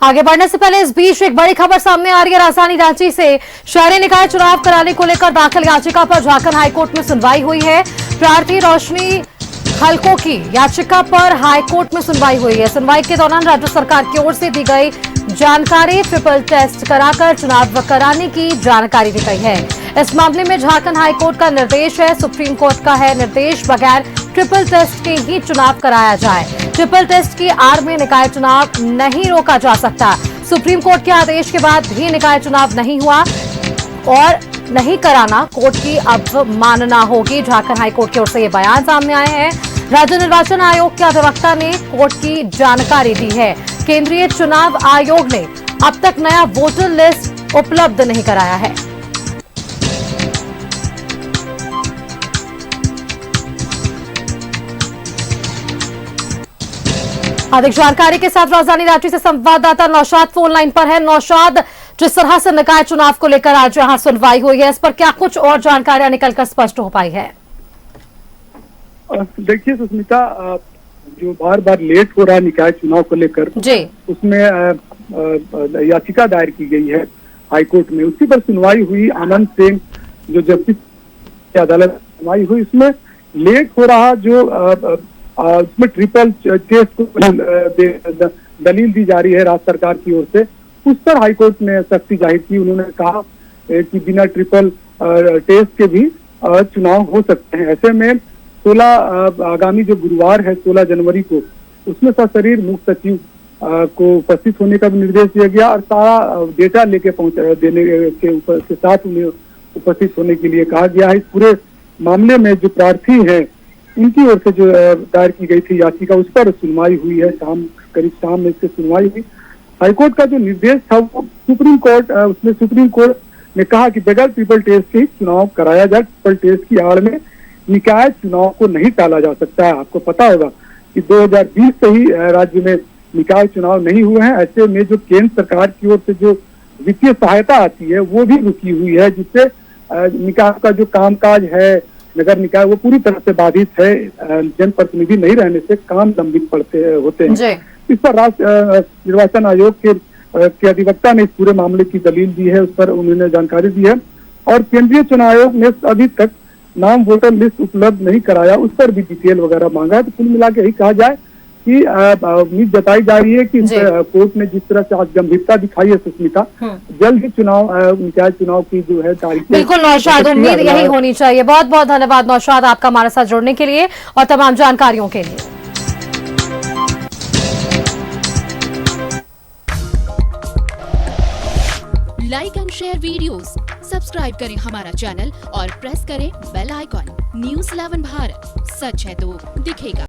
आगे बढ़ने से पहले इस बीच एक बड़ी खबर सामने आ रही है। राजधानी रांची से शहरी निकाय चुनाव कराने को लेकर दाखिल याचिका पर झारखंड हाईकोर्ट में सुनवाई हुई है। प्रार्थी रोशनी हलकों की याचिका पर हाईकोर्ट में सुनवाई हुई है। सुनवाई के दौरान राज्य सरकार की ओर से दी गई जानकारी ट्रिपल टेस्ट कराकर चुनाव कराने की जानकारी दी गई है। इस मामले में झारखंड हाईकोर्ट का निर्देश है, सुप्रीम कोर्ट का है निर्देश, बगैर ट्रिपल टेस्ट के ही चुनाव कराया जाए। ट्रिपल टेस्ट की आड़ में निकाय चुनाव नहीं रोका जा सकता। सुप्रीम कोर्ट के आदेश के बाद भी निकाय चुनाव नहीं हुआ और नहीं कराना कोर्ट की अब मानना होगी। झारखंड हाईकोर्ट की ओर से ये बयान सामने आए हैं। राज्य निर्वाचन आयोग के अधिवक्ता ने कोर्ट की जानकारी दी है। केंद्रीय चुनाव आयोग ने अब तक नया वोटर लिस्ट उपलब्ध नहीं कराया है। अधिक जानकारी के साथ राजधानी रांची से संवाददाता नौशाद फोन लाइन पर है। नौशाद, जिस तरह से निकाय चुनाव को लेकर आज यहां सुनवाई हुई है, इस पर क्या कुछ और जानकारियां निकलकर स्पष्ट हो पाई है? देखिए सुष्मिता, जो बार बार लेट हो रहा है निकाय चुनाव को लेकर जी, उसमें याचिका दायर की गई है हाईकोर्ट में। उसी पर सुनवाई हुई। आनंद सेन जो जस्टिस की अदालत सुनवाई हुई, उसमें लेट हो रहा जो उसमें ट्रिपल टेस्ट को दलील दी जा रही है राज्य सरकार की ओर से, उस पर हाईकोर्ट ने सख्ती जाहिर की। उन्होंने कहा कि बिना ट्रिपल टेस्ट के भी चुनाव हो सकते हैं। ऐसे में 16 आगामी जो गुरुवार है 16 जनवरी को, उसमें सशरीर मुख्य सचिव को उपस्थित होने का भी निर्देश दिया गया और सारा डेटा लेके देने के साथ उन्हें उपस्थित होने के लिए कहा गया है। इस पूरे मामले में जो प्रार्थी है उनकी ओर से जो दायर की गई थी याचिका, उस पर सुनवाई हुई है। करीब शाम में इसकी सुनवाई हुई। हाईकोर्ट का जो निर्देश था वो सुप्रीम कोर्ट ने कहा कि बगैर ट्रिपल टेस्ट के चुनाव कराया जाए। ट्रिपल टेस्ट की आड़ में निकाय चुनाव को नहीं टाला जा सकता है। आपको पता होगा कि 2020 से ही राज्य में निकाय चुनाव नहीं हुए हैं। ऐसे में जो केंद्र सरकार की ओर से जो वित्तीय सहायता आती है वो भी रुकी हुई है, जिससे निकाय का जो कामकाज है, नगर निकाय, वो पूरी तरह से बाधित है। जनप्रतिनिधि नहीं रहने से काम लंबित होते हैं। इस पर राज्य निर्वाचन आयोग के अधिवक्ता ने इस पूरे मामले की दलील दी है, उस पर उन्होंने जानकारी दी है। और केंद्रीय चुनाव आयोग ने अभी तक नाम वोटर लिस्ट उपलब्ध नहीं कराया, उस पर भी डिटेल वगैरह मांगा है। तो कुल मिला के यही कहा जाए कि उम्मीद जताई जा रही है कि कोर्ट ने जिस तरह से आज गंभीरता दिखाई है सुष्मिता, जल्द ही निकाय चुनाव की जो है तारीख। बिल्कुल नौशाद, उम्मीद यही होनी चाहिए। बहुत बहुत धन्यवाद नौशाद, आपका हमारे साथ जुड़ने के लिए और तमाम जानकारियों के लिए। Like and share videos, subscribe करें हमारा चैनल और प्रेस करें बेल आइकॉन। न्यूज़ 11 भारत, सच है तो दिखेगा।